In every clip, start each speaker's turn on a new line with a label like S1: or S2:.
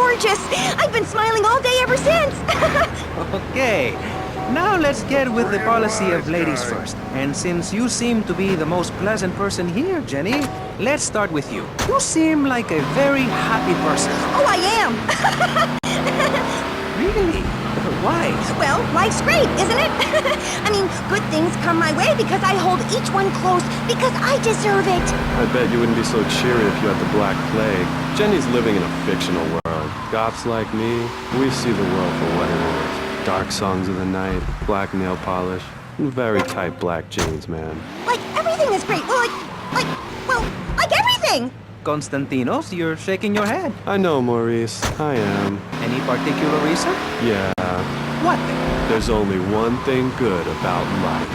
S1: gorgeous. I've been smiling all day ever since.
S2: Okay. Now let's get with the policy of ladies first. And since you seem to be the most pleasant person here, Jenny, let's start with you. You seem like a very happy person.
S1: Oh, I am.
S2: Really? Why?
S1: Well, life's great, isn't it? I mean, good things come my way because I hold each one close because I deserve it.
S3: I bet you wouldn't be so cheery if you had the Black Plague. Jenny's living in a fictional world. Goths like me, we see the world for what it is. Dark songs of the night, black nail polish, and very tight black jeans, man.
S1: Like, everything is great. Well, like everything.
S2: Konstantinos, you're shaking your head.
S3: I know, Maurice. I am.
S2: Any particular reason?
S3: Yeah.
S2: What then?
S3: There's only one thing good about life.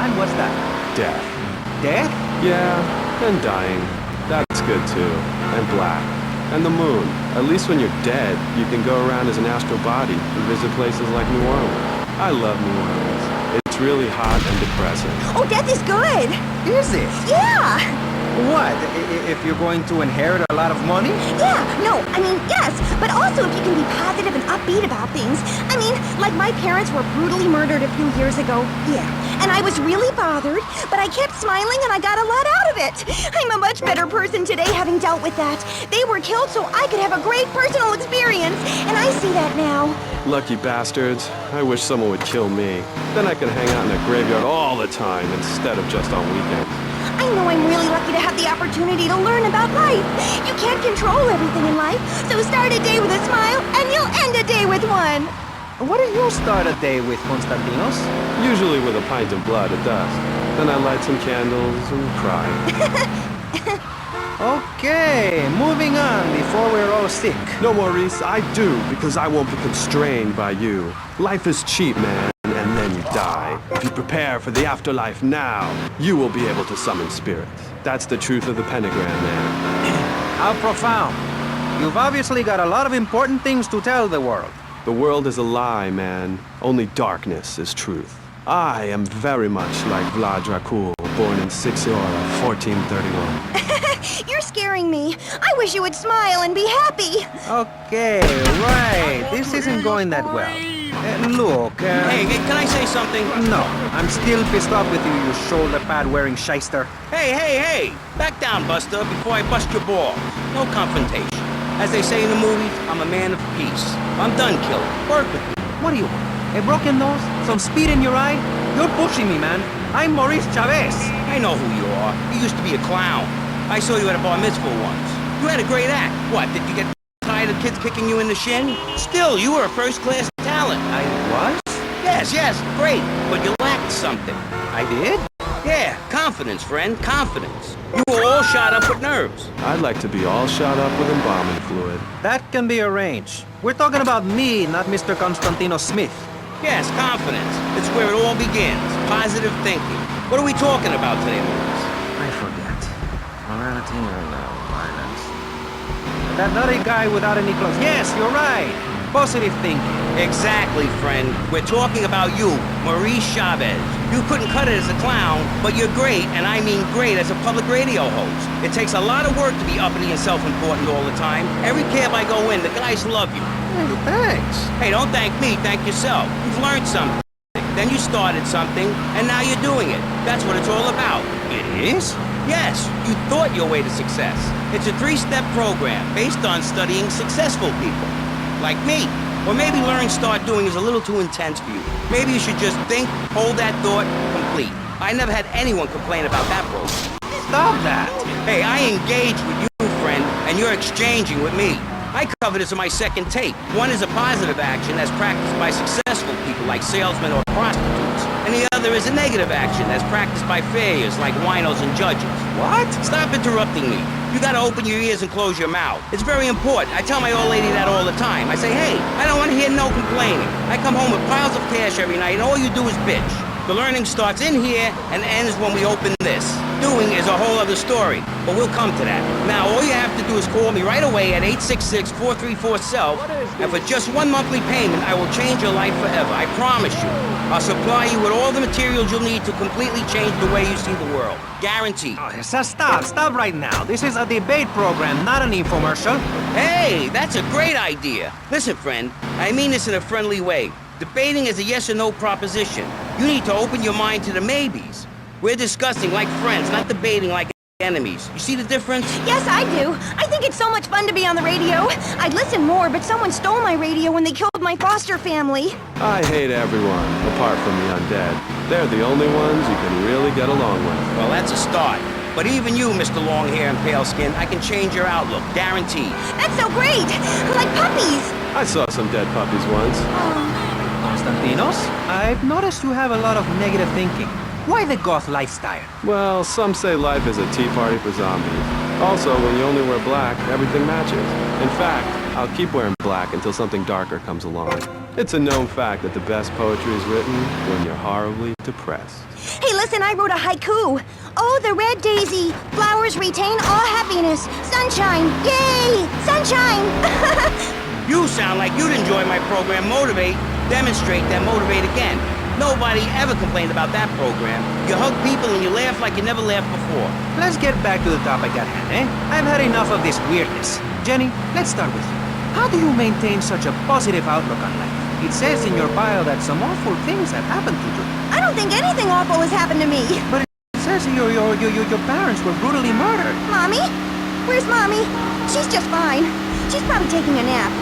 S2: And what's that?
S3: Death.
S2: Death?
S3: Yeah, and dying. That's good too. And black. And the moon. At least when you're dead, you can go around as an astral body and visit places like New Orleans. I love New Orleans. It's really hot and depressing.
S1: Oh, death is good.
S2: Is it?
S1: Yeah.
S2: What? If you're going to inherit a lot of money?
S1: Yeah, no, I mean, yes, but also if you can be positive and upbeat about things. I mean, like my parents were brutally murdered a few years ago, yeah, and I was really bothered, but I kept smiling and I got a lot out of it. I'm a much better person today having dealt with that. They were killed so I could have a great personal experience, and I see that now.
S3: Lucky bastards. I wish someone would kill me. Then I could hang out in a graveyard all the time instead of just on weekends.
S1: I know I'm really lucky to have the opportunity to learn about life. You can't control everything in life, so start a day with a smile, and you'll end a day with one.
S2: What do you start a day with, Konstantinos?
S3: Usually with a pint of blood at dusk. Then I light some candles and cry.
S2: Okay, moving on before we're all sick.
S3: No, Maurice, I do, because I won't be constrained by you. Life is cheap, man, and then you die. If you prepare for the afterlife now, you will be able to summon spirits. That's the truth of the pentagram, man.
S2: How profound. You've obviously got a lot of important things to tell the world.
S3: The world is a lie, man. Only darkness is truth. I am very much like Vlad Dracul, born in Sixiora, 1431.
S1: You're scaring me. I wish you would smile and be happy.
S2: Okay, right. This isn't going that well. Look,
S4: Hey, can I say something?
S2: No, I'm still pissed off with you, you shoulder pad wearing shyster.
S4: Hey! Back down, Buster, before I bust your ball. No confrontation. As they say in the movies, I'm a man of peace. I'm done killing. Work with me.
S2: What do you want? A broken nose? Some speed in your eye? You're pushing me, man. I'm Maurice Chavez.
S4: I know who you are. You used to be a clown. I saw you at a bar mitzvah once. You had a great act. What, did you get tired of kids kicking you in the shin? Still, you were a first-class talent.
S2: I was?
S4: Yes, great. But you lacked something.
S2: I did?
S4: Yeah, confidence, friend, confidence. You were all shot up with nerves.
S3: I'd like to be all shot up with embalming fluid.
S2: That can be arranged. We're talking about me, not Mr. Constantino Smith.
S4: Yes, confidence. It's where it all begins. Positive thinking. What are we talking about today, Maurice?
S2: I forget. Morality or violence. That nutty guy without any clothes. Yes, you're right. Positive thinking.
S4: Exactly, friend. We're talking about you, Maurice Chavez. You couldn't cut it as a clown, but you're great, and I mean great, as a public radio host. It takes a lot of work to be uppity and self-important all the time. Every camp I go in, the guys love you.
S2: Hey, thanks.
S4: Hey, don't thank me, thank yourself. You've learned something. Then you started something, and now you're doing it. That's what it's all about.
S2: It is?
S4: Yes, you thought your way to success. It's a 3-step program based on studying successful people. Like me. Or maybe learning start doing is a little too intense for you. Maybe you should just think, hold that thought, complete. I never had anyone complain about that program.
S2: Stop that.
S4: Hey, I engage with you, friend, and you're exchanging with me. I cover this in my second tape. One is a positive action that's practiced by successful people like salesmen or prostitutes. And the other is a negative action that's practiced by failures like winos and judges.
S2: What?
S4: Stop interrupting me. You gotta open your ears and close your mouth. It's very important. I tell my old lady that all the time. I say, hey, I don't want to hear no complaining. I come home with piles of cash every night and all you do is bitch. The learning starts in here and ends when we open this. doing is a whole other story, but we'll come to that. Now, all you have to do is call me right away at 866-434-SELF, and for just one monthly payment, I will change your life forever. I promise you. I'll supply you with all the materials you'll need to completely change the way you see the world. Guaranteed.
S2: Oh, stop right now. This is a debate program, not an infomercial.
S4: Hey, that's a great idea. Listen, friend, I mean this in a friendly way. Debating is a yes or no proposition. You need to open your mind to the maybes. We're discussing like friends, not debating like enemies. You see the difference?
S1: Yes, I do. I think it's so much fun to be on the radio. I'd listen more, but someone stole my radio when they killed my foster family.
S3: I hate everyone, apart from the undead. They're the only ones you can really get along with.
S4: Well, that's a start. But even you, Mr. Long Hair and Pale Skin, I can change your outlook, guaranteed.
S1: That's so great! Like puppies!
S3: I saw some dead puppies once.
S2: Constantinos, I've noticed you have a lot of negative thinking. Why the goth lifestyle?
S3: Well, some say life is a tea party for zombies. Also, when you only wear black, everything matches. In fact, I'll keep wearing black until something darker comes along. It's a known fact that the best poetry is written when you're horribly depressed.
S1: Hey, listen, I wrote a haiku. Oh, the red daisy, flowers retain all happiness. Sunshine, yay! Sunshine!
S4: You sound like you'd enjoy my program Motivate, Demonstrate, then Motivate Again. Nobody ever complained about that program. You hug people and you laugh like you never laughed before.
S2: Let's get back to the topic at hand, eh? I've had enough of this weirdness. Jenny, let's start with you. How do you maintain such a positive outlook on life? It says in your bio that some awful things have happened to you.
S1: I don't think anything awful has happened to me.
S2: But it says your parents were brutally murdered.
S1: Mommy? Where's Mommy? She's just fine. She's probably taking a nap.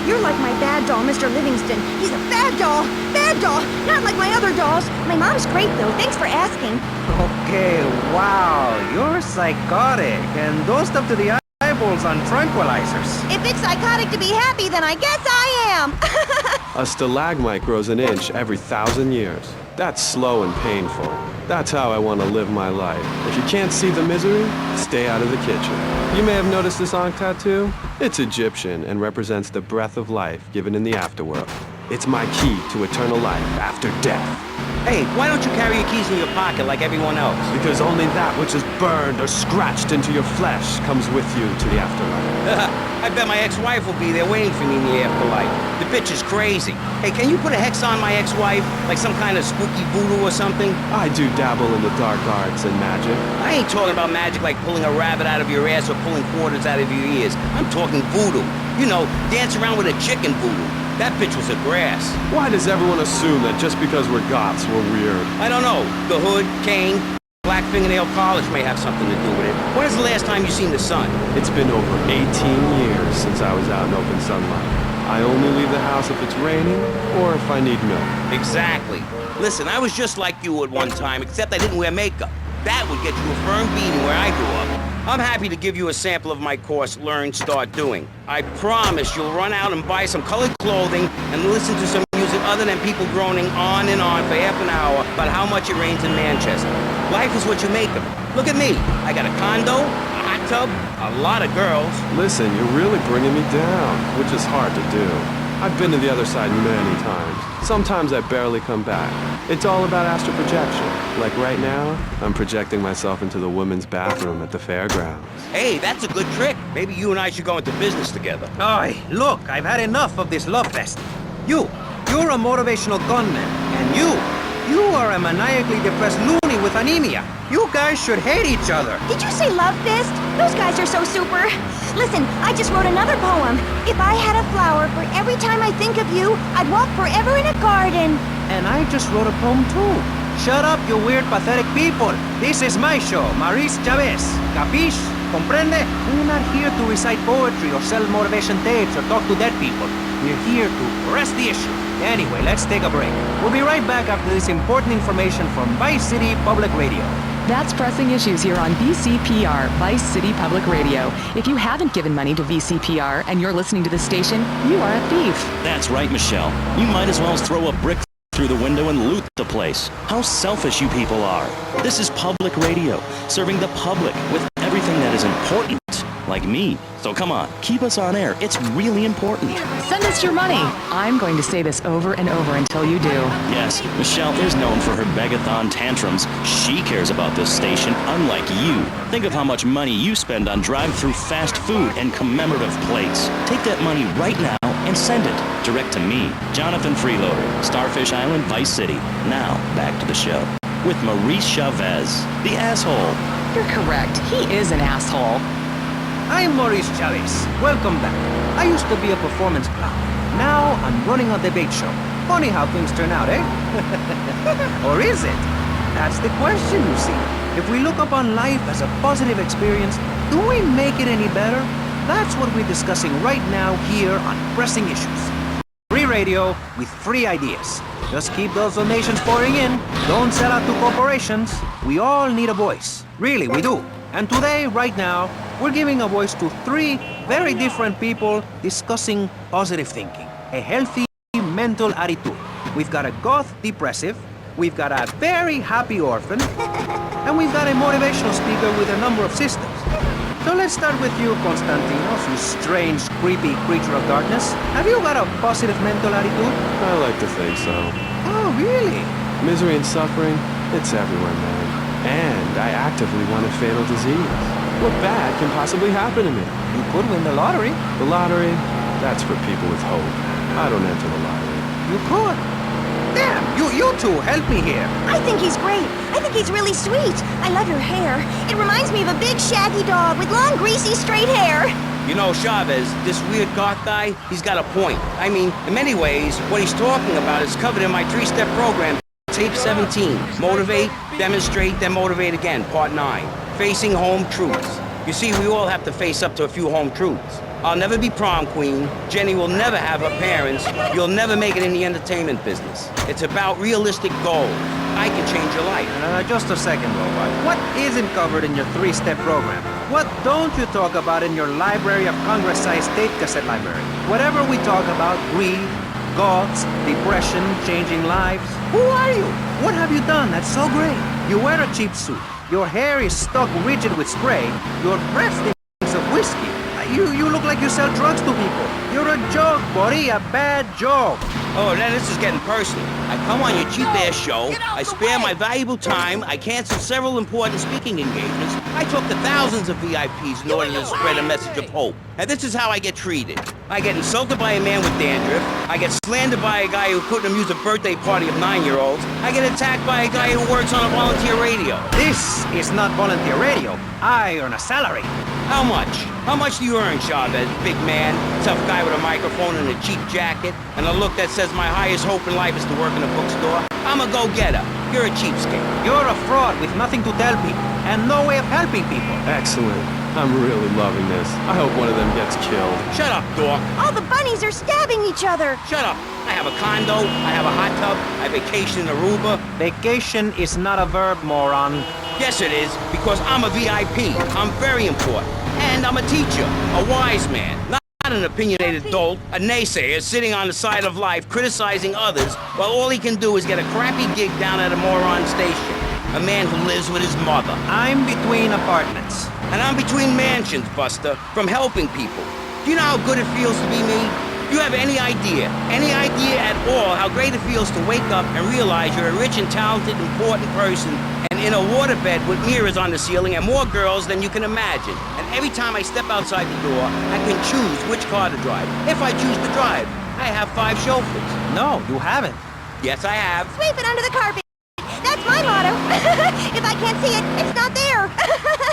S1: You're like my bad doll, Mr. Livingston. He's a bad doll. Bad doll. Not like my other dolls. My mom's great, though. Thanks for asking.
S2: Okay, wow, you're psychotic and dosed up to the eyeballs on tranquilizers.
S1: If it's psychotic to be happy, then I guess I am.
S3: A stalagmite grows an inch every 1,000 years. That's slow and painful. That's how I want to live my life. If you can't see the misery, stay out of the kitchen. You may have noticed this Ankh tattoo. It's Egyptian and represents the breath of life given in the afterworld. It's my key to eternal life after death.
S4: Hey, why don't you carry your keys in your pocket like everyone else?
S3: Because only that which is burned or scratched into your flesh comes with you to the afterlife.
S4: I bet my ex-wife will be there waiting for me in the afterlife. The bitch is crazy. Hey, can you put a hex on my ex-wife? Like some kind of spooky voodoo or something?
S3: I do dabble in the dark arts and magic.
S4: I ain't talking about magic like pulling a rabbit out of your ass or pulling quarters out of your ears. I'm talking voodoo. You know, dance around with a chicken voodoo. That bitch was a grass.
S3: Why does everyone assume that just because we're goths, we're weird?
S4: I don't know. The hood, cane, black fingernail polish may have something to do with it. When is the last time you seen the sun?
S3: It's been over 18 years since I was out in open sunlight. I only leave the house if it's raining or if I need milk.
S4: Exactly. Listen, I was just like you at one time, except I didn't wear makeup. That would get you a firm beating where I grew up. I'm happy to give you a sample of my course, Learn, Start Doing. I promise you'll run out and buy some colored clothing and listen to some music other than people groaning on and on for half an hour about how much it rains in Manchester. Life is what you make of it. Look at me. I got a condo, a hot tub, a lot of girls.
S3: Listen, you're really bringing me down, which is hard to do. I've been to the other side many times. Sometimes I barely come back. It's all about astral projection. Like right now, I'm projecting myself into the women's bathroom at the fairgrounds.
S4: Hey, that's a good trick. Maybe you and I should go into business together.
S2: Oi, look, I've had enough of this love fest. You're a motivational gunman, and you are a maniacally depressed loony with anemia. You guys should hate each other.
S1: Did you say love fist? Those guys are so super. Listen, I just wrote another poem. If I had a flower for every time I think of you, I'd walk forever in a garden.
S2: And I just wrote a poem too. Shut up, you weird, pathetic people. This is my show, Maurice Chavez. Capiche? Comprende? We're not here to recite poetry or sell motivation tapes or talk to dead people. We're here to press the issue. Anyway, let's take a break. We'll be right back after this important information from Vice City Public Radio.
S5: That's Pressing Issues here on VCPR, Vice City Public Radio. If you haven't given money to VCPR and you're listening to this station, you are a thief.
S6: That's right, Michelle. You might as well throw a brick through the window and loot the place. How selfish you people are. This is public radio, serving the public with everything that is important, like me. So come on, keep us on air. It's really important.
S5: Send us your money. I'm going to say this over and over until you do.
S6: Yes, Michelle is known for her begathon tantrums. She cares about this station, unlike you. Think of how much money you spend on drive-through fast food and commemorative plates. Take that money right now and send it direct to me, Jonathan Freeloader, Starfish Island, Vice City. Now, back to the show with Maurice Chavez, the asshole.
S5: You're correct. He is an asshole.
S2: I'm Maurice Chavez. Welcome back. I used to be a performance clown. Now I'm running a debate show. Funny how things turn out, eh? Or is it? That's the question, you see. If we look upon life as a positive experience, do we make it any better? That's what we're discussing right now here on Pressing Issues. Free radio with free ideas. Just keep those donations pouring in. Don't sell out to corporations. We all need a voice. Really, we do. And today, right now, we're giving a voice to three very different people discussing positive thinking, a healthy mental attitude. We've got a goth depressive, we've got a very happy orphan, and we've got a motivational speaker with a number of systems. So let's start with you, Constantinos, you strange, creepy creature of darkness. Have you got a positive mental attitude?
S3: I like to think so.
S2: Oh, really?
S3: Misery and suffering, it's everywhere, man. And I actively want a fatal disease. What bad can possibly happen to me?
S2: You could win the lottery.
S3: The lottery, that's for people with hope. I don't enter the lottery.
S2: You could. Damn, you two, help me here.
S1: I think he's great. I think he's really sweet. I love your hair. It reminds me of a big shaggy dog with long, greasy, straight hair.
S4: You know, Chavez, this weird goth guy, he's got a point. I mean, in many ways, what he's talking about is covered in my three-step program, Tape 17. Motivate, demonstrate, then motivate again, Part 9. Facing home truths. You see, we all have to face up to a few home truths. I'll never be prom queen. Jenny will never have her parents. You'll never make it in the entertainment business. It's about realistic goals. I can change your life.
S2: Just a second, Robot. What isn't covered in your three-step program? What don't you talk about in your Library of Congress-sized tape cassette library? Whatever we talk about, greed, goths, depression, changing lives. Who are you? What have you done that's so great? You wear a cheap suit. Your hair is stuck rigid with spray. Your breath stinks of whiskey. You look like you sell drugs to people. You're a joke, buddy, a bad joke.
S4: Oh, now this is getting personal. I come on your cheap-ass show, I spare my valuable time, I cancel several important speaking engagements, I talk to thousands of VIPs in order to spread a message of hope. And this is how I get treated. I get insulted by a man with dandruff, I get slandered by a guy who couldn't amuse a birthday party of 9-year-olds, I get attacked by a guy who works on a volunteer radio.
S2: This is not volunteer radio. I earn a salary.
S4: How much? How much do you earn, Chavez, big man, tough guy with a microphone and a cheap jacket, and a look that says my highest hope in life is to work in a bookstore? I'm a go-getter. You're a cheapskate.
S2: You're a fraud with nothing to tell people, and no way of helping people.
S3: Excellent. I'm really loving this. I hope one of them gets killed.
S4: Shut up, dork.
S1: All the bunnies are stabbing each other.
S4: Shut up. I have a condo, I have a hot tub, I vacation in Aruba.
S2: Vacation is not a verb, moron.
S4: Yes, it is, because I'm a VIP. I'm very important. And I'm a teacher, a wise man, not an opinionated dolt, a naysayer sitting on the side of life criticizing others while all he can do is get a crappy gig down at a moron station. A man who lives with his mother.
S2: I'm between apartments.
S4: And I'm between mansions, Buster, from helping people. Do you know how good it feels to be me? Do you have any idea at all how great it feels to wake up and realize you're a rich and talented, important person and in a waterbed with mirrors on the ceiling and more girls than you can imagine. And every time I step outside the door, I can choose which car to drive. If I choose to drive, I have 5 chauffeurs.
S2: No, you haven't.
S4: Yes, I have.
S1: Sweep it under the carpet. That's my motto. If I can't see it, it's not there.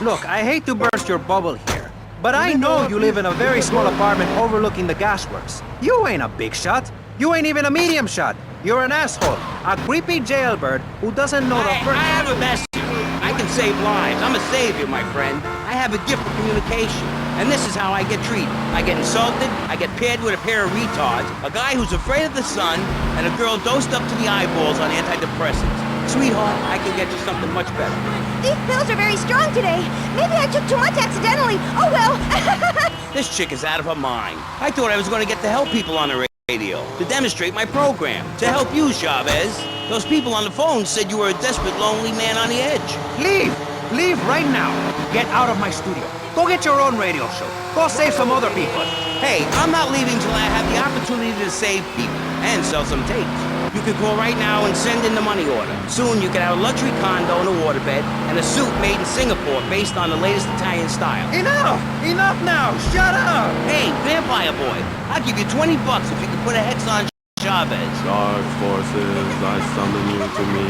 S2: Look, I hate to burst your bubble here, but I know you live in a very small apartment overlooking the gasworks. You ain't a big shot. You ain't even a medium shot. You're an asshole. A creepy jailbird who doesn't know the
S4: I
S2: first...
S4: have a message. I can save lives. I'm a savior, my friend. I have a gift for communication. And this is how I get treated. I get insulted, I get paired with a pair of retards, a guy who's afraid of the sun, and a girl dosed up to the eyeballs on antidepressants. Sweetheart, I can get you something much better.
S1: These pills are very strong today. Maybe I took too much accidentally. Oh well.
S4: This chick is out of her mind. I thought I was going to get to help people on the radio, to demonstrate my program, to help you, Chavez. Those people on the phone said you were a desperate, lonely man on the edge.
S2: Leave! Leave right now. Get out of my studio. Go get your own radio show. Go save some other people.
S4: Hey, I'm not leaving till I have the opportunity to save people and sell some tapes. You can call right now and send in the money order. Soon you can have a luxury condo and a waterbed and a suit made in Singapore based on the latest Italian style.
S2: Enough! Enough now! Shut up!
S4: Hey, Vampire Boy, I'll give you $20 if you can put a hex on Chavez.
S3: Dark forces, I summon you to me.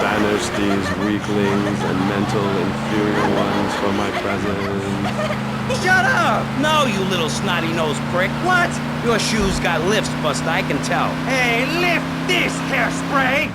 S3: Banish these weaklings and mental inferior ones from my presence.
S2: Shut up!
S4: No, you little snotty-nosed prick.
S2: What?
S4: Your shoes got lifts, Buster, I can tell.
S2: Hey, lift this hairspray!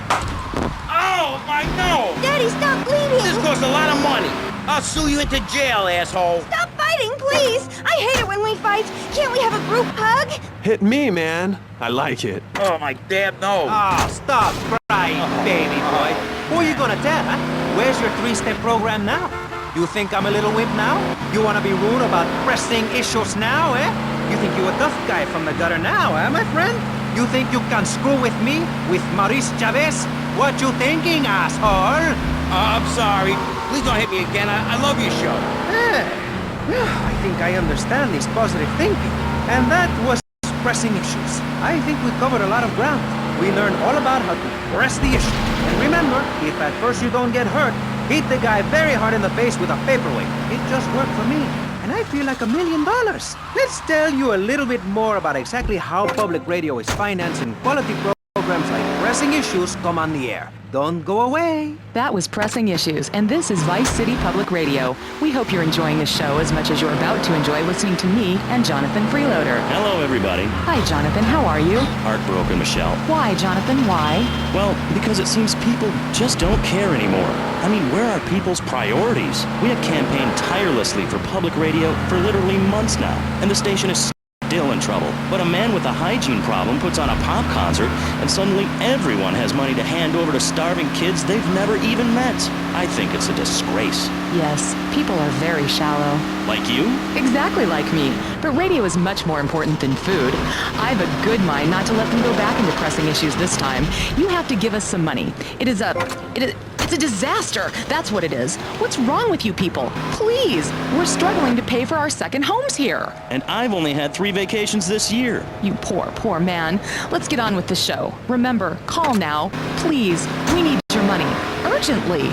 S4: Oh, my nose!
S1: Daddy, stop bleeding!
S4: This costs a lot of money. I'll sue you into jail, asshole.
S1: Stop fighting, please! I hate it when we fight. Can't we have a group hug?
S3: Hit me, man. I like it.
S4: Oh, my damn nose.
S2: Oh, stop crying, baby boy. Who are you gonna tell, huh? Where's your three-step program now? You think I'm a little wimp now? You wanna be rude about pressing issues now, eh? You think you a tough guy from the gutter now, eh, my friend? You think you can screw with me? With Maurice Chavez? What you thinking, asshole?
S4: I'm sorry. Please don't hit me again. I love your show.
S2: I think I understand this positive thinking. And that was pressing issues. I think we covered a lot of ground. We learned all about how to press the issue. And remember, if at first you don't get hurt, hit the guy very hard in the face with a paperweight. It just worked for me. And I feel like $1 million. Let's tell you a little bit more about exactly how public radio is financing quality programs like Pressing Issues come on the air. Don't go away.
S5: That was Pressing Issues, and this is Vice City Public Radio. We hope you're enjoying the show as much as you're about to enjoy listening to me and Jonathan Freeloader.
S6: Hello, everybody.
S5: Hi, Jonathan. How are you?
S6: Heartbroken, Michelle.
S5: Why, Jonathan? Why?
S6: Well, because it seems people just don't care anymore. I mean, where are people's priorities? We have campaigned tirelessly for public radio for literally months now, and the station is still in trouble. But a man with a hygiene problem puts on a pop concert, and suddenly everyone has money to hand over to starving kids they've never even met. I think it's a disgrace.
S5: Yes, people are very shallow.
S6: Like you?
S5: Exactly like me. But radio is much more important than food. I have a good mind not to let them go back into Pressing Issues this time. You have to give us some money. It's a disaster. That's what it is. What's wrong with you people? Please, we're struggling to pay for our second homes here.
S6: And I've only had 3 vacations this year.
S5: You poor man. Let's get on with the show. Remember, call now. Please, we need your money. Urgently.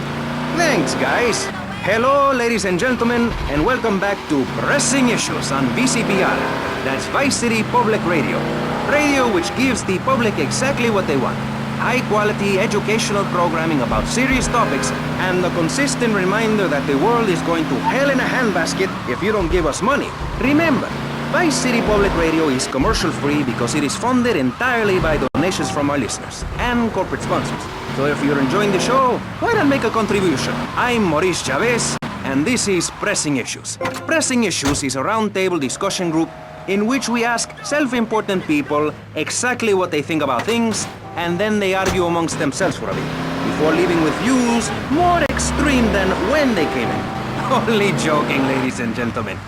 S2: Thanks, guys. Hello, ladies and gentlemen, and welcome back to Pressing Issues on VCPR. That's Vice City Public Radio. Radio which gives the public exactly what they want. High-quality educational programming about serious topics and the consistent reminder that the world is going to hell in a handbasket if you don't give us money. Remember, Vice City Public Radio is commercial-free because it is funded entirely by donations from our listeners and corporate sponsors. So if you're enjoying the show, why not make a contribution? I'm Maurice Chavez, and this is Pressing Issues. Pressing Issues is a roundtable discussion group in which we ask self-important people exactly what they think about things, and then they argue amongst themselves for a bit, before leaving with views more extreme than when they came in. Only joking, ladies and gentlemen.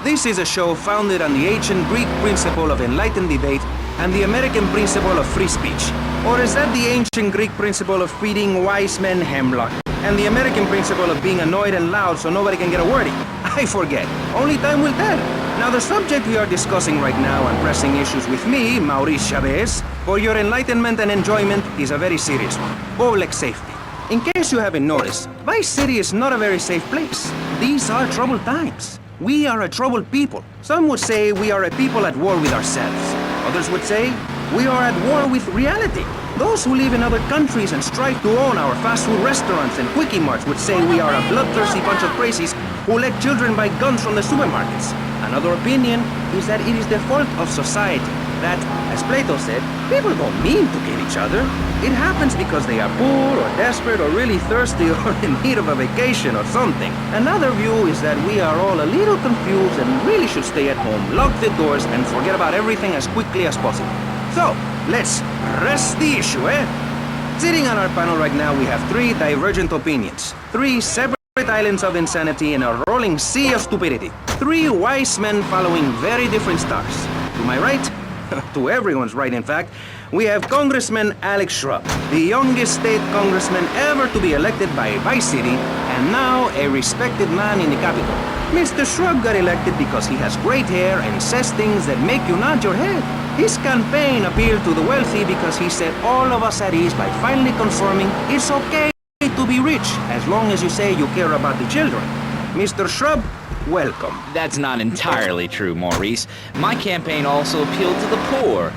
S2: This is a show founded on the ancient Greek principle of enlightened debate and the American principle of free speech. Or is that the ancient Greek principle of feeding wise men hemlock and the American principle of being annoyed and loud so nobody can get a word in? I forget. Only time will tell. Now, the subject we are discussing right now on Pressing Issues with me, Maurice Chavez, for your enlightenment and enjoyment is a very serious one. Public safety. In case you haven't noticed, Vice City is not a very safe place. These are troubled times. We are a troubled people. Some would say we are a people at war with ourselves. Others would say we are at war with reality. Those who live in other countries and strive to own our fast food restaurants and quickie marts would say we are a bloodthirsty bunch of crazies who let children buy guns from the supermarkets. Another opinion is that it is the fault of society. That, as Plato said, people don't mean to kill each other. It happens because they are poor or desperate or really thirsty or in need of a vacation or something. Another view is that we are all a little confused and really should stay at home, lock the doors, and forget about everything as quickly as possible. So, let's press the issue, eh? Sitting on our panel right now, we have 3 divergent opinions. 3 separate islands of insanity in a rolling sea of stupidity. 3 wise men following very different stars. To my right, to everyone's right in fact, we have Congressman Alex Shrub, the youngest state congressman ever to be elected by Vice City, and now a respected man in the Capitol. Mr. Shrub got elected because he has great hair and says things that make you nod your head. His campaign appealed to the wealthy because he set all of us at ease by finally confirming it's okay to be rich as long as you say you care about the children. Mr. Shrub, welcome.
S7: That's not entirely true, Maurice. My campaign also appealed to the poor,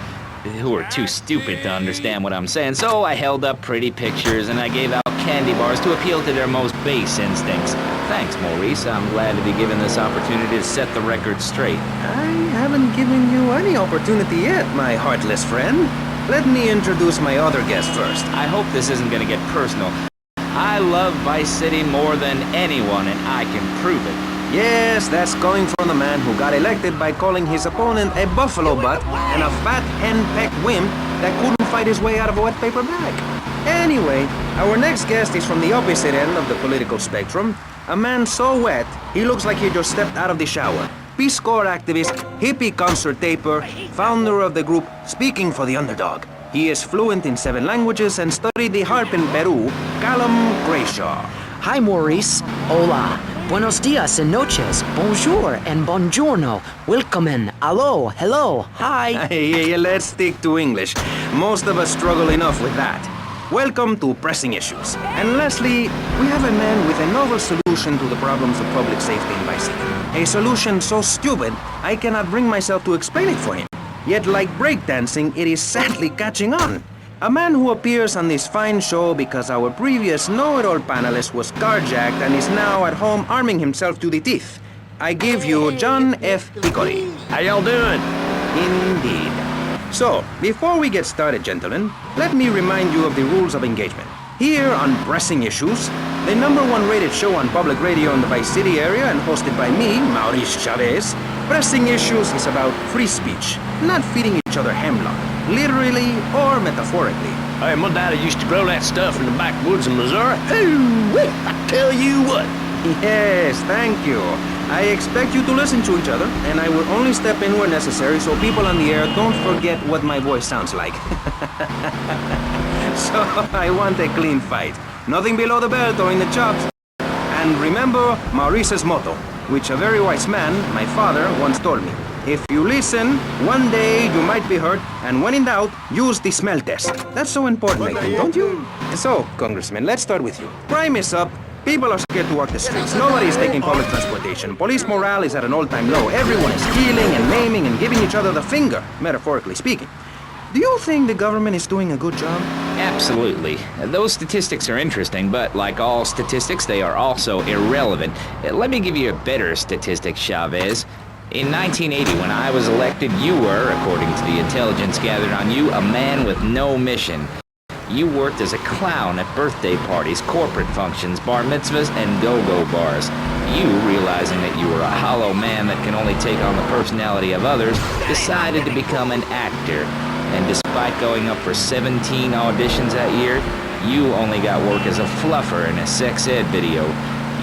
S7: who are too stupid to understand what I'm saying, so I held up pretty pictures and I gave out candy bars to appeal to their most base instincts. Thanks, Maurice. I'm glad to be given this opportunity to set the record straight.
S2: I haven't given you any opportunity yet, my heartless friend. Let me introduce my other guest first.
S7: I hope this isn't going to get personal. I love Vice City more than anyone, and I can prove it.
S2: Yes, that's coming from the man who got elected by calling his opponent a buffalo butt and a fat henpecked wimp that couldn't fight his way out of a wet paper bag. Anyway, our next guest is from the opposite end of the political spectrum. A man so wet, he looks like he just stepped out of the shower. Peace Corps activist, hippie concert taper, founder of the group Speaking for the Underdog. He is fluent in 7 languages and studied the harp in Peru, Callum Grayshaw.
S8: Hi, Maurice. Hola. Buenos dias and noches. Bonjour and buongiorno. Welcome. Hello. Hello. Hi.
S2: Hey, let's stick to English. Most of us struggle enough with that. Welcome to Pressing Issues. And lastly, we have a man with a novel solution to the problems of public safety in Vice City. A solution so stupid, I cannot bring myself to explain it for him. Yet like breakdancing, it is sadly catching on. A man who appears on this fine show because our previous know-it-all panelist was carjacked and is now at home arming himself to the teeth. I give you John F. Hickory.
S9: How y'all doing?
S2: Indeed. So, before we get started, gentlemen, let me remind you of the rules of engagement. Here on Pressing Issues, the #1 rated show on public radio in the Vice City area and hosted by me, Maurice Chavez, Pressing Issues is about free speech, not feeding each other hemlock, literally or metaphorically.
S9: Hey, my daddy used to grow that stuff in the backwoods of Missouri. Ooh, I tell you what.
S2: Yes, thank you. I expect you to listen to each other, and I will only step in where necessary so people on the air don't forget what my voice sounds like. So, I want a clean fight. Nothing below the belt or in the chops. And remember Maurice's motto, which a very wise man, my father, once told me. If you listen, one day you might be hurt, and when in doubt, use the smell test. That's so important, I think, don't you? So, Congressman, let's start with you. Crime is up. People are scared to walk the streets. Nobody is taking public transportation. Police morale is at an all-time low. Everyone is stealing and maiming and giving each other the finger, metaphorically speaking. Do you think the government is doing a good job?
S7: Absolutely. Those statistics are interesting, but like all statistics, they are also irrelevant. Let me give you a better statistic, Chavez. In 1980, when I was elected, you were, according to the intelligence gathered on you, a man with no mission. You worked as a clown at birthday parties, corporate functions, bar mitzvahs, and go-go bars. You, realizing that you were a hollow man that can only take on the personality of others, decided to become an actor. And despite going up for 17 auditions that year, you only got work as a fluffer in a sex ed video.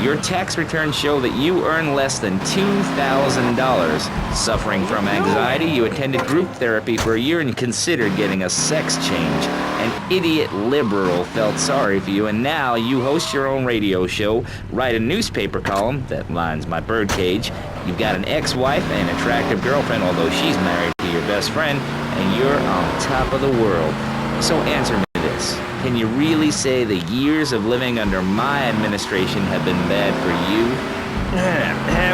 S7: Your tax returns show that you earn less than $2,000. Suffering from anxiety, you attended group therapy for a year and considered getting a sex change. An idiot liberal felt sorry for you, and now you host your own radio show, write a newspaper column that lines my birdcage. You've got an ex-wife and an attractive girlfriend, although she's married to your best friend, and you're on top of the world. So answer me this. Can you really say the years of living under my administration have been bad for you?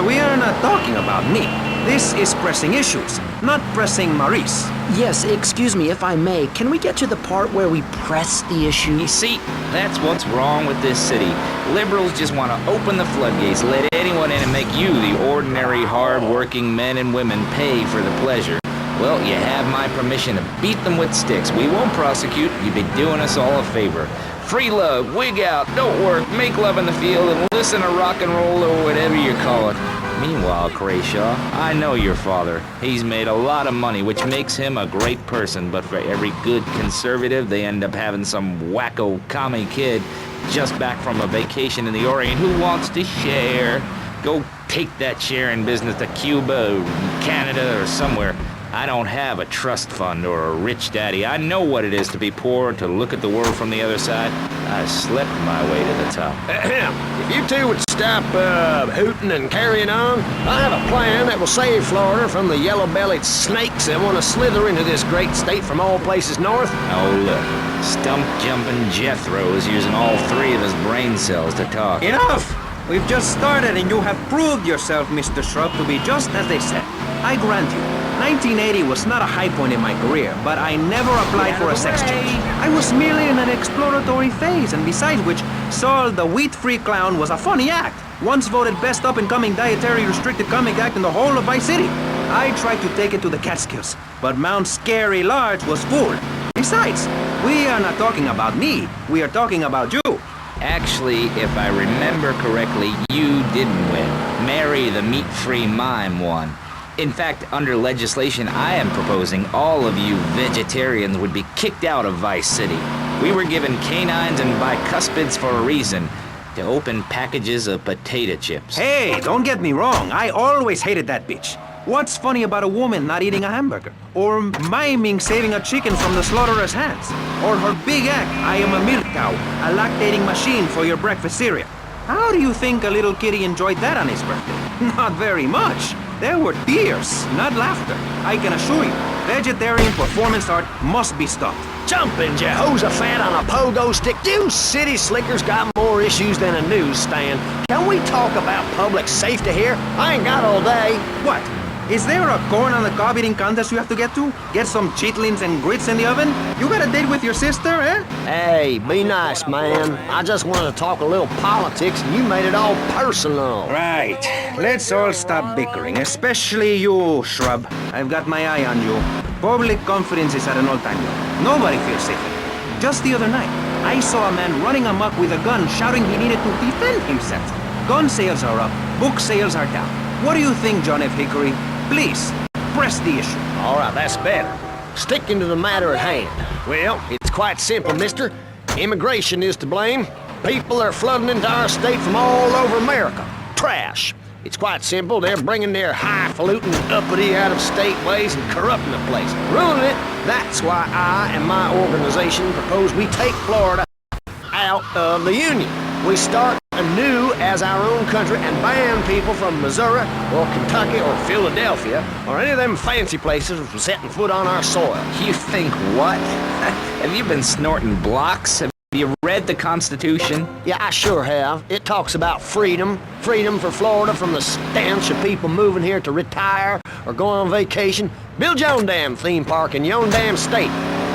S2: We are not talking about me. This is Pressing Issues, not Pressing Maurice.
S8: Yes, excuse me if I may. Can we get to the part where we press the
S7: You
S8: issue?
S7: see, that's what's wrong with this city. Liberals just want to open the floodgates, let anyone in and make you, the ordinary, hard-working men and women, pay for the pleasure. Well, you have my permission to beat them with sticks. We won't prosecute. You'd be doing us all a favor. Free love, wig out, don't work, make love in the field, and listen to rock and roll or whatever you call it. Meanwhile, Grayshaw, I know your father. He's made a lot of money, which makes him a great person, but for every good conservative, they end up having some wacko commie kid just back from a vacation in the Orient who wants to share. Go take that share in business to Cuba or Canada or somewhere. I don't have a trust fund or a rich daddy. I know what it is to be poor, to look at the world from the other side. I slept my way to the top.
S9: If you two would stop hooting and carrying on, I have a plan that will save Florida from the yellow-bellied snakes that want to slither into this great state from all places north.
S7: Oh, look. Stump-jumping Jethro is using all 3 of his brain cells to talk.
S2: Enough! We've just started and you have proved yourself, Mr. Shrub, to be just as they said. I grant you, 1980 was not a high point in my career, but I never applied for a sex change. I was merely in an exploratory phase, and besides which, Saul the wheat-free clown was a funny act. Once voted best up-and-coming dietary restricted comic act in the whole of Vice City. I tried to take it to the Catskills, but Mount Scary Large was full. Besides, we are not talking about me, we are talking about you.
S7: Actually, if I remember correctly, you didn't win. Mary the meat-free mime won. In fact, under legislation I am proposing, all of you vegetarians would be kicked out of Vice City. We were given canines and bicuspids for a reason. To open packages of potato chips.
S2: Hey, don't get me wrong, I always hated that bitch. What's funny about a woman not eating a hamburger? Or miming saving a chicken from the slaughtherer's hands? Or her big act, I am a milk cow, a lactating machine for your breakfast cereal. How do you think a little kitty enjoyed that on his birthday? Not very much. There were tears, not laughter. I can assure you, vegetarian performance art must be stopped.
S9: Jumping Jehoshaphat on a pogo stick. You city slickers got more issues than a newsstand. Can we talk about public safety here? I ain't got all day.
S2: What? Is there a corn on the cob eating contest you have to get to? Get some chitlins and grits in the oven? You got a date with your sister, eh?
S9: Hey, be nice, man. I just wanted to talk a little politics, and you made it all personal.
S2: Right. Let's all stop bickering, especially you, Shrub. I've got my eye on you. Public confidence is at an all-time low. Nobody feels safe. Just the other night, I saw a man running amok with a gun, shouting he needed to defend himself. Gun sales are up, book sales are down. What do you think, John F. Hickory? Please, press the issue.
S9: All right, that's better. Sticking to the matter at hand. Well, it's quite simple, mister. Immigration is to blame. People are flooding into our state from all over America. Trash. It's quite simple. They're bringing their highfalutin, uppity, out-of-state ways and corrupting the place. Ruining it. That's why I and my organization propose we take Florida out of the Union. We start anew as our own country and ban people from Missouri or Kentucky or Philadelphia or any of them fancy places from setting foot on our soil.
S7: You think what? Have you been snorting blocks? Have you read the Constitution?
S9: Yeah, I sure have. It talks about freedom. Freedom for Florida from the stench of people moving here to retire or go on vacation. Build your own damn theme park in your own damn state.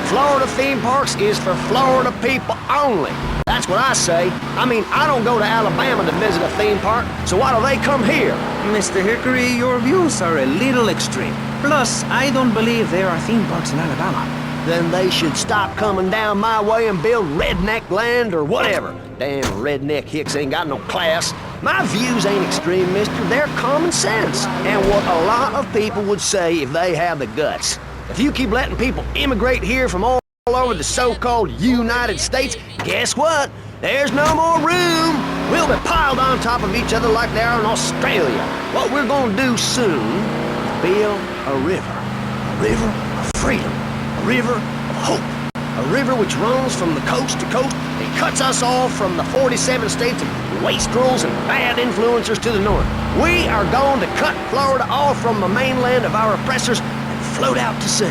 S9: Florida theme parks is for Florida people only. That's what I say. I mean, I don't go to Alabama to visit a theme park, so why do they come here?
S2: Mr. Hickory, your views are a little extreme. Plus, I don't believe there are theme parks in Alabama.
S9: Then they should stop coming down my way and build redneck land or whatever. Damn redneck hicks ain't got no class. My views ain't extreme, mister. They're common sense. And what a lot of people would say if they had the guts. If you keep letting people immigrate here from all over the so-called United States, guess what? There's no more room. We'll be piled on top of each other like they are in Australia. What we're gonna do soon is build a river. A river of freedom. A river of hope. A river which runs from the coast to coast and cuts us off from the 47 states of wastrels and bad influencers to the north. We are going to cut Florida off from the mainland of our oppressors and float out to sea.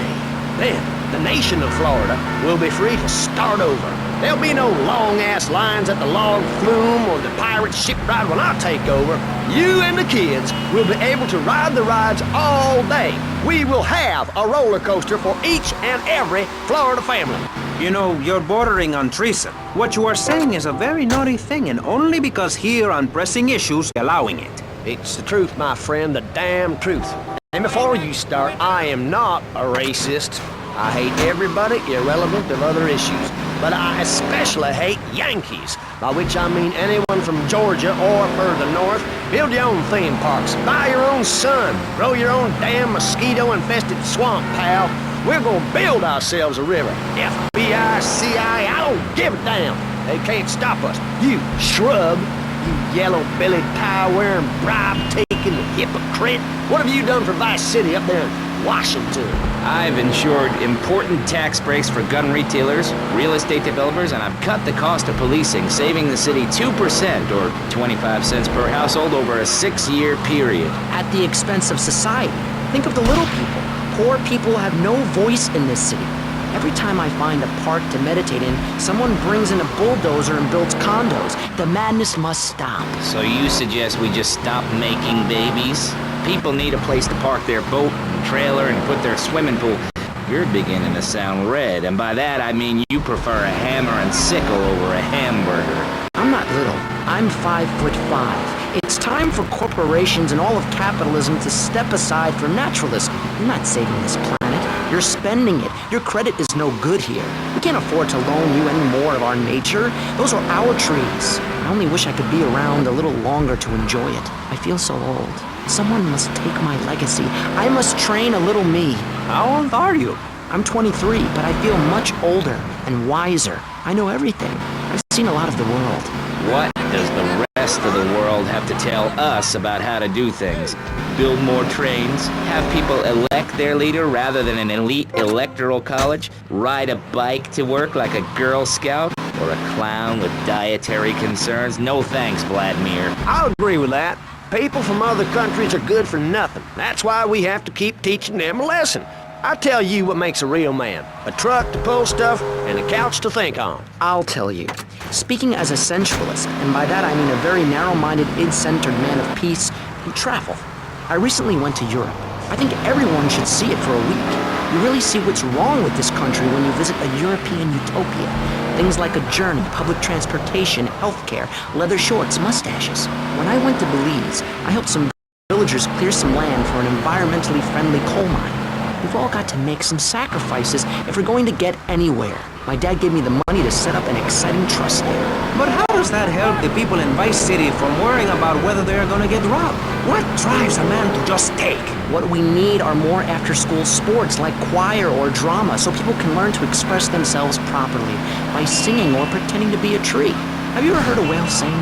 S9: Then, the nation of Florida will be free to start over. There'll be no long-ass lines at the log flume or the pirate shipyard when I take over. You and the kids will be able to ride the rides all day. We will have a roller coaster for each and every Florida family.
S2: You know, you're bordering on treason. What you are saying is a very naughty thing, and only because here on pressing issues, allowing it.
S9: It's the truth, my friend, the damn truth. And before you start, I am not a racist. I hate everybody irrelevant of other issues. But I especially hate Yankees, by which I mean anyone from Georgia or further north. Build your own theme parks, buy your own sun, grow your own damn mosquito-infested swamp, pal. We're gonna build ourselves a river. FBI, CIA, I don't give a damn. They can't stop us. You shrub, you yellow-bellied, tie-wearing, bribe-taking hypocrite. What have you done for Vice City up there in Washington.
S7: I've ensured important tax breaks for gun retailers, real estate developers, and I've cut the cost of policing, saving the city 2% or 25 cents per household over a 6-year period.
S8: At the expense of society. Think of the little people. Poor people have no voice in this city. Every time I find a park to meditate in, someone brings in a bulldozer and builds condos. The madness must stop.
S7: So you suggest we just stop making babies? People need a place to park their boat and trailer and put their swimming pool. You're beginning to sound red, and by that I mean you prefer a hammer and sickle over a hamburger.
S8: I'm not little. I'm 5'5". It's time for corporations and all of capitalism to step aside for naturalism. You're not saving this planet. You're spending it. Your credit is no good here. We can't afford to loan you any more of our nature. Those are our trees. I only wish I could be around a little longer to enjoy it. I feel so old. Someone must take my legacy. I must train a little me.
S2: How old are you?
S8: I'm 23, but I feel much older and wiser. I know everything. I've seen a lot of the world.
S7: What does the rest of the world have to tell us about how to do things? Build more trains? Have people elect their leader rather than an elite electoral college? Ride a bike to work like a Girl Scout? Or a clown with dietary concerns? No thanks, Vladimir.
S9: I'll agree with that. People from other countries are good for nothing. That's why we have to keep teaching them a lesson. I tell you what makes a real man. A truck to pull stuff and a couch to think on.
S8: I'll tell you. Speaking as a sensualist, and by that I mean a very narrow-minded, id-centered man of peace who travel. I recently went to Europe. I think everyone should see it for a week. You really see what's wrong with this country when you visit a European utopia. Things like a journey, public transportation, healthcare, leather shorts, mustaches. When I went to Belize, I helped some villagers clear some land for an environmentally friendly coal mine. We've all got to make some sacrifices if we're going to get anywhere. My dad gave me the money to set up an exciting trust there.
S2: But how does that help the people in Vice City from worrying about whether they're gonna get robbed? What drives a man to just take?
S8: What we need are more after-school sports like choir or drama so people can learn to express themselves properly by singing or pretending to be a tree. Have you ever heard a whale sing?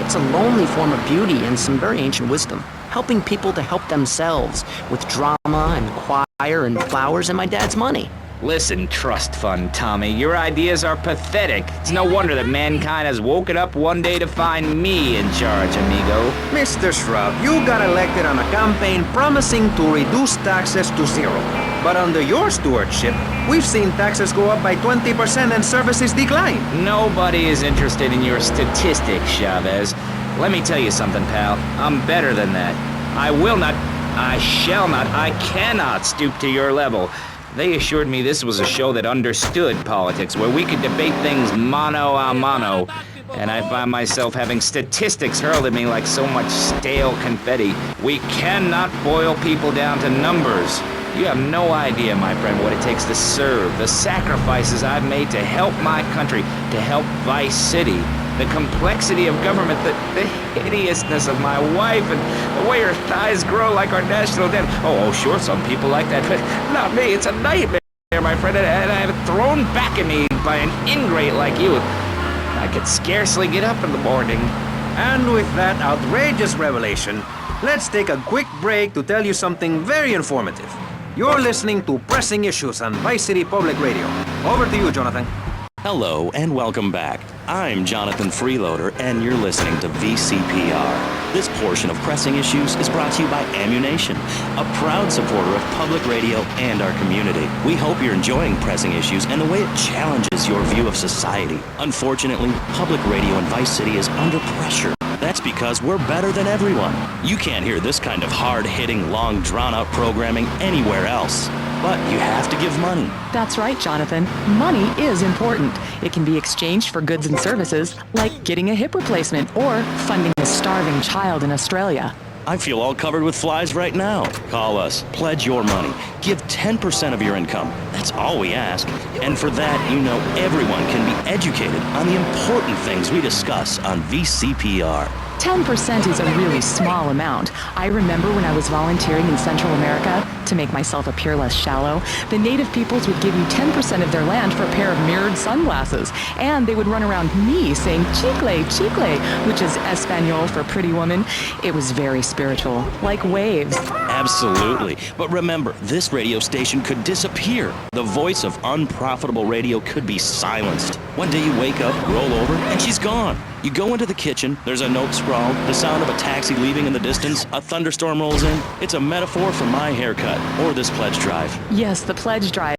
S8: It's a lonely form of beauty and some very ancient wisdom, helping people to help themselves with drama and choir and flowers and my dad's money.
S7: Listen, trust fund Tommy, your ideas are pathetic. It's no wonder that mankind has woken up one day to find me in charge, amigo.
S2: Mr. Shrub, you got elected on a campaign promising to reduce taxes to zero. But under your stewardship, we've seen taxes go up by 20% and services decline.
S7: Nobody is interested in your statistics, Chavez. Let me tell you something, pal. I'm better than that. I will not, I shall not, I cannot stoop to your level. They assured me this was a show that understood politics, where we could debate things mano a mano. And I find myself having statistics hurled at me like so much stale confetti. We cannot boil people down to numbers. You have no idea, my friend, what it takes to serve, the sacrifices I've made to help my country, to help Vice City. The complexity of government, the hideousness of my wife, and the way her thighs grow like our national debt. Oh, sure, some people like that, but not me. It's a nightmare, my friend, and I have it thrown back at me by an ingrate like you. I could scarcely get up in the morning.
S2: And with that outrageous revelation, let's take a quick break to tell you something very informative. You're listening to Pressing Issues on Vice City Public Radio. Over to you, Jonathan.
S6: Hello and welcome back. I'm Jonathan Freeloader and you're listening to VCPR. This portion of Pressing Issues is brought to you by Ammunition, a proud supporter of public radio and our community. We hope you're enjoying Pressing Issues and the way it challenges your view of society. Unfortunately, public radio in Vice City is under pressure. That's because we're better than everyone. You can't hear this kind of hard-hitting, long, drawn-out programming anywhere else. But you have to give money.
S5: That's right, Jonathan. Money is important. It can be exchanged for goods and services, like getting a hip replacement or funding a starving child in Australia.
S6: I feel all covered with flies right now. Call us. Pledge your money. Give 10% of your income. That's all we ask. And for that, you know everyone can be educated on the important things we discuss on VCPR.
S5: 10% is a really small amount. I remember when I was volunteering in Central America, to make myself appear less shallow, the native peoples would give you 10% of their land for a pair of mirrored sunglasses. And they would run around me saying chicle, chicle, which is Espanol for pretty woman. It was very spiritual, like waves.
S6: Absolutely. But remember, this radio station could disappear. The voice of unprofitable radio could be silenced. One day you wake up, roll over, and she's gone. You go into the kitchen, there's a note scrawled, the sound of a taxi leaving in the distance, a thunderstorm rolls in. It's a metaphor for my haircut, or this pledge drive.
S5: Yes, the pledge drive.